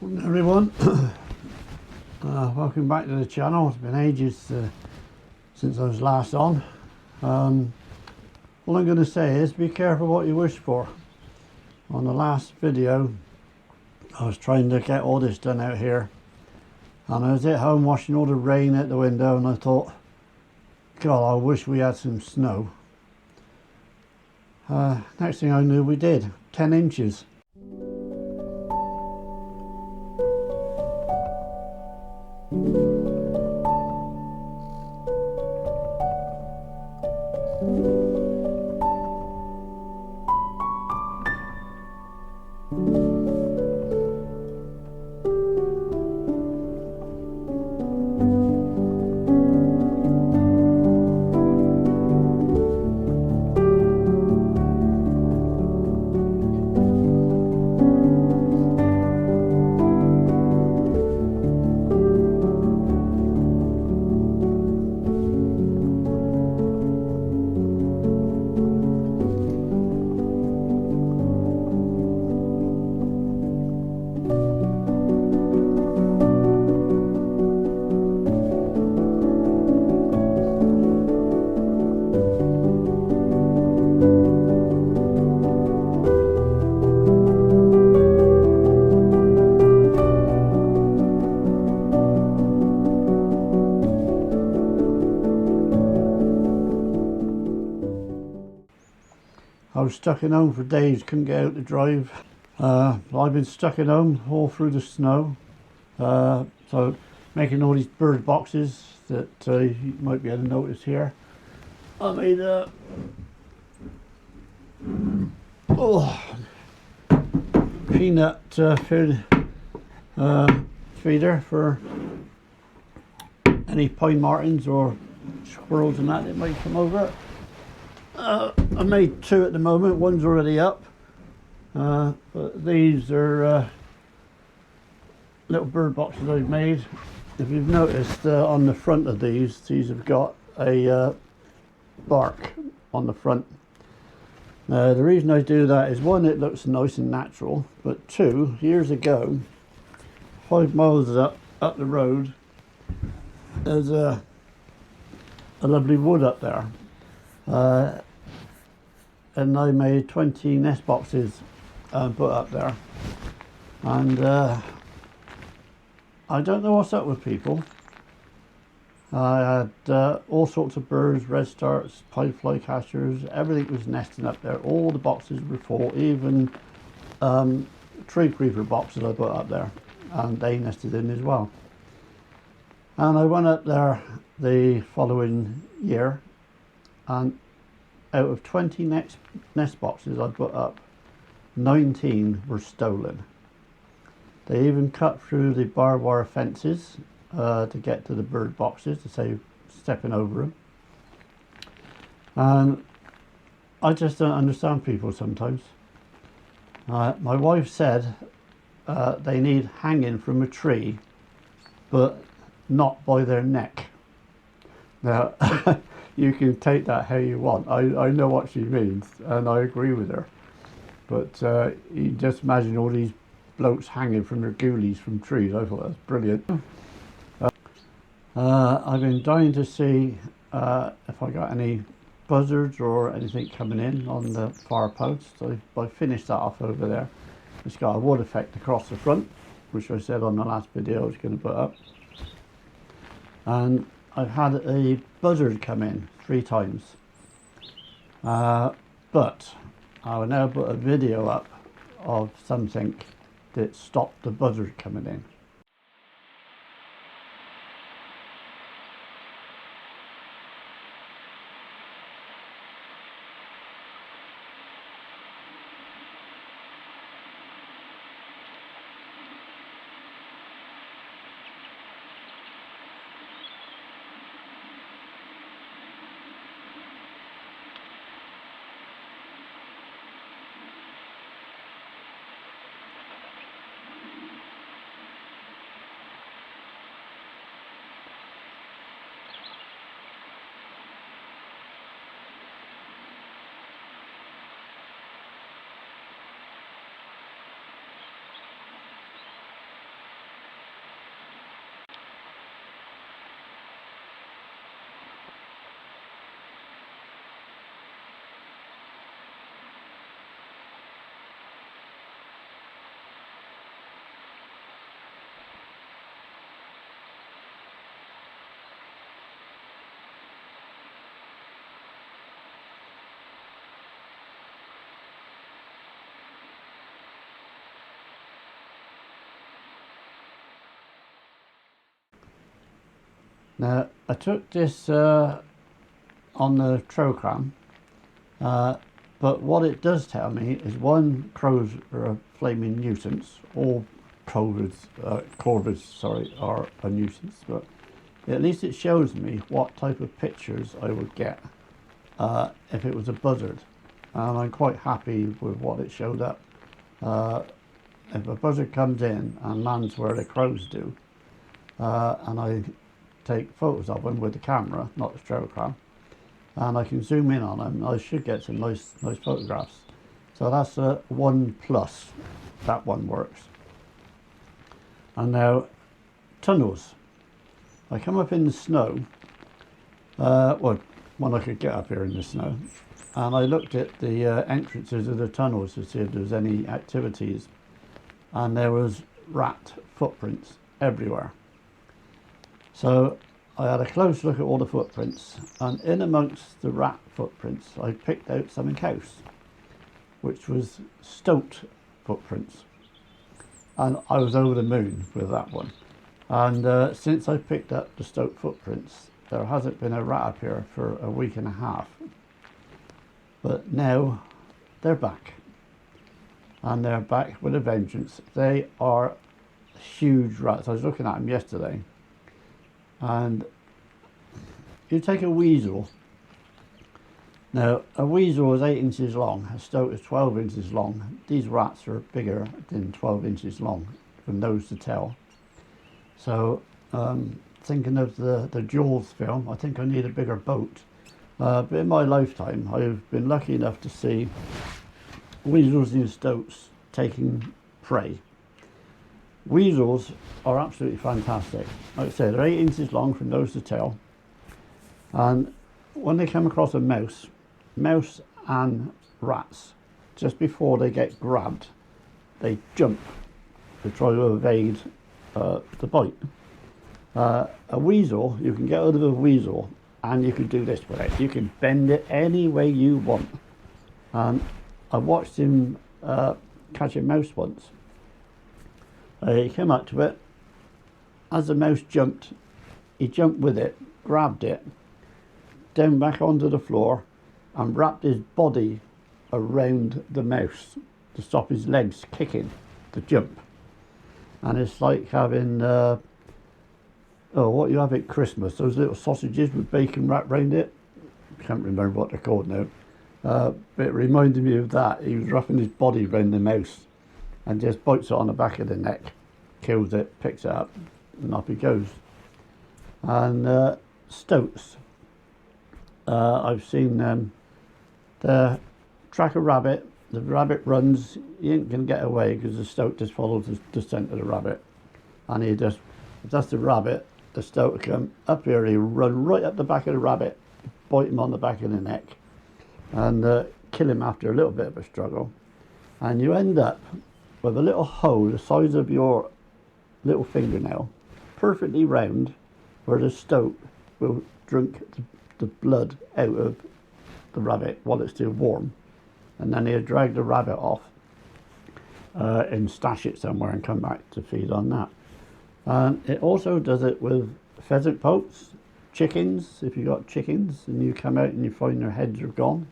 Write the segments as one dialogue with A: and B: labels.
A: Morning everyone. Welcome back to the channel. It's been ages since I was last on. All I'm going to say is be careful what you wish for. On the last video I was trying to get all this done out here, and I was at home washing all the rain out the window, and I thought, God, I wish we had some snow. Next thing I knew, we did 10 inches. I was stuck in home for days, couldn't get out to drive. I've been stuck in home all through the snow. So making all these bird boxes that you might be able to notice here. I made a peanut food feeder for any pine martins or squirrels and that might come over. I made two at the moment, one's already up, but these are little bird boxes I've made. If you've noticed on the front of these have got a bark on the front. The reason I do that is, one, it looks nice and natural, but two, years ago, 5 miles up the road, there's a lovely wood up there. And I made 20 nest boxes and put up there, and I don't know what's up with people. I had all sorts of birds, redstarts, pied flycatchers, everything was nesting up there. All the boxes were full, even tree creeper boxes I put up there, and they nested in as well. And I went up there the following year, and out of 20 nest boxes I put up, 19 were stolen. They even cut through the barbed wire fences to get to the bird boxes, to save stepping over them. And I just don't understand people sometimes. My wife said they need hanging from a tree, but not by their neck. Now, you can take that how you want. I know what she means, and I agree with her. But you just imagine all these blokes hanging from their ghoulies from trees. I thought that's brilliant. I've been dying to see if I got any buzzards or anything coming in on the far post. So I finished that off over there. It's got a wood effect across the front, which I said on the last video I was going to put up. And I've had a buzzard come in 3 times, but I will now put a video up of something that stopped the buzzard coming in. Now I took this on the Trocam, but what it does tell me is one, crows are a flaming nuisance. All corvids, sorry, are a nuisance, but at least it shows me what type of pictures I would get if it was a buzzard, and I'm quite happy with what it showed up. If a buzzard comes in and lands where the crows do, and I take photos of them with the camera, not the Strobocam, and I can zoom in on them, I should get some nice photographs. So that's a 1+. That one works. And now tunnels. I come up in the snow, well, when I could get up here in the snow, and I looked at the entrances of the tunnels to see if there was any activities, and there was rat footprints everywhere. So I had a close look at all the footprints, and in amongst the rat footprints I picked out something else, which was stoat footprints, and I was over the moon with that one. And since I picked up the stoat footprints, there hasn't been a rat up here for a week and a half, but now they're back, and they're back with a vengeance. They are huge rats. I was looking at them yesterday, and you take a weasel. Now a weasel is 8 inches long, a stoat is 12 inches long. These rats are bigger than 12 inches long from nose to tail. So thinking of the Jaws film, I think I need a bigger boat. But in my lifetime I've been lucky enough to see weasels and stoats taking prey. Weasels are absolutely fantastic. Like I said, they're 8 inches long from nose to tail, and when they come across a mouse and rats, just before they get grabbed, they jump to try to evade the bite. A weasel, you can get hold of a weasel and you can do this with it. You can bend it any way you want. And I watched him catch a mouse once. He came up to it. As the mouse jumped, he jumped with it, grabbed it, down back onto the floor, and wrapped his body around the mouse to stop his legs kicking to jump. And it's like having what you have at Christmas, those little sausages with bacon wrapped around it. I can't remember what they're called now, but it reminded me of that. He was wrapping his body around the mouse and just bites it on the back of the neck, kills it, picks it up, and off he goes. And stoats, I've seen them. They track a rabbit. The rabbit runs. He ain't gonna get away because the stoat just follows the scent of the rabbit, and he just, if that's the rabbit, the stoat will come up here. He run right up the back of the rabbit, bite him on the back of the neck, and kill him after a little bit of a struggle. And you end up with a little hole the size of your little fingernail, perfectly round, where the stoat will drink the blood out of the rabbit while it's still warm, and then he'll drag the rabbit off and stash it somewhere and come back to feed on that. And it also does it with pheasant poults, chickens. If you've got chickens and you come out and you find their heads are gone,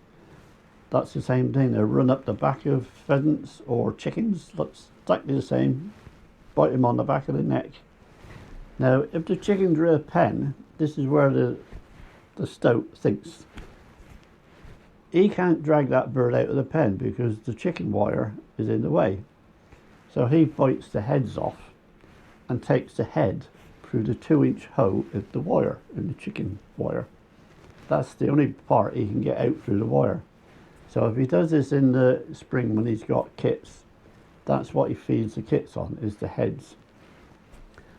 A: that's the same thing. They run up the back of pheasants or chickens, looks exactly the same, bite them on the back of the neck. Now if the chickens are in a pen, this is where the stoat thinks. He can't drag that bird out of the pen because the chicken wire is in the way. So he bites the heads off and takes the head through the 2-inch hole of the wire in the chicken wire. That's the only part he can get out through the wire. So if he does this in the spring when he's got kits, that's what he feeds the kits on, is the heads.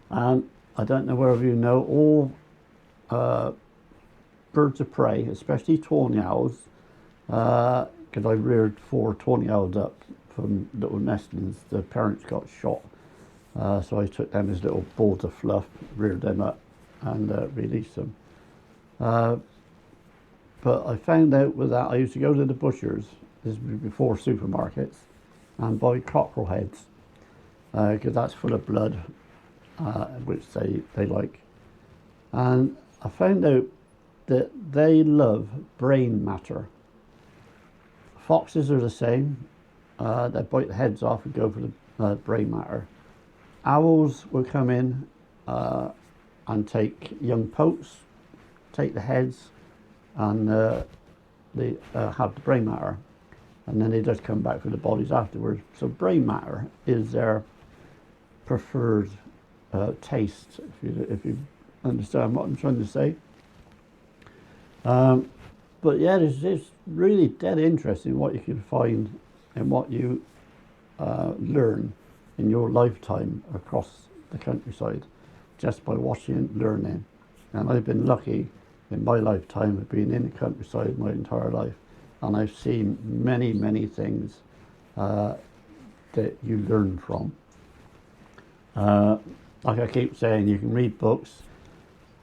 A: And I don't know whether you know, all birds of prey, especially tawny owls, because I reared 4 tawny owls up from little nestlings. The parents got shot, so I took them as little balls of fluff, reared them up, and released them. But I found out with that, I used to go to the butchers, this was before supermarkets, and buy cockerel heads, because that's full of blood, which they like. And I found out that they love brain matter. Foxes are the same. They bite the heads off and go for the brain matter. Owls will come in and take young poults, take the heads, and they have the brain matter, and then they just come back for the bodies afterwards. So brain matter is their preferred taste, if you understand what I'm trying to say. But yeah, it's really dead interesting what you can find and what you learn in your lifetime across the countryside just by watching and learning. And I've been lucky in my lifetime of being in the countryside my entire life, and I've seen many things that you learn from. Like I keep saying, you can read books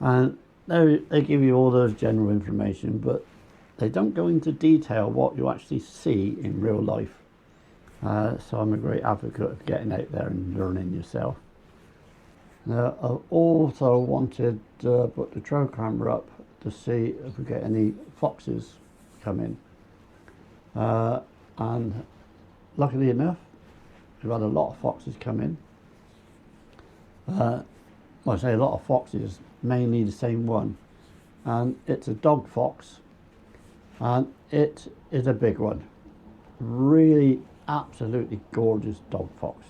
A: and they give you all those general information, but they don't go into detail what you actually see in real life. So I'm a great advocate of getting out there and learning yourself. I've also wanted to put the trail camera up to see if we get any foxes come in. And luckily enough, we've had a lot of foxes come in. Well, I say a lot of foxes, mainly the same one. And it's a dog fox, and it is a big one. Really absolutely gorgeous dog fox.